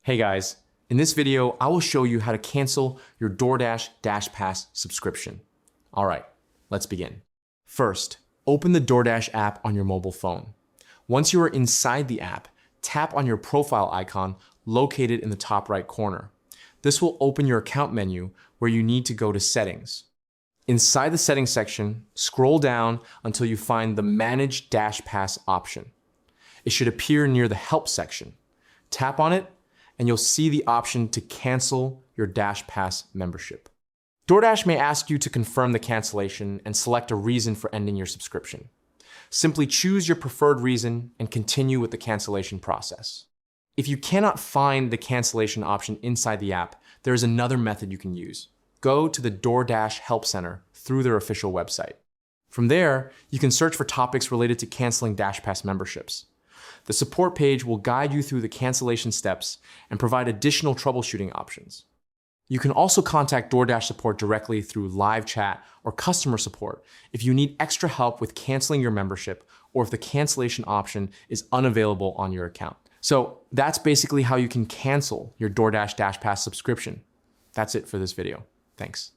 Hey guys, in this video, I will show you how to cancel your DoorDash DashPass subscription. All right, let's begin. First, open the DoorDash app on your mobile phone. Once you are inside the app, tap on your profile icon located in the top right corner. This will open your account menu where you need to go to Settings. Inside the Settings section, scroll down until you find the Manage DashPass option. It should appear near the Help section. Tap on it, and you'll see the option to cancel your DashPass membership. DoorDash may ask you to confirm the cancellation and select a reason for ending your subscription. Simply choose your preferred reason and continue with the cancellation process. If you cannot find the cancellation option inside the app, there is another method you can use. Go to the DoorDash Help Center through their official website. From there, you can search for topics related to canceling DashPass memberships. The support page will guide you through the cancellation steps and provide additional troubleshooting options. You can also contact DoorDash support directly through live chat or customer support if you need extra help with canceling your membership or if the cancellation option is unavailable on your account. So that's basically how you can cancel your DoorDash DashPass subscription. That's it for this video. Thanks.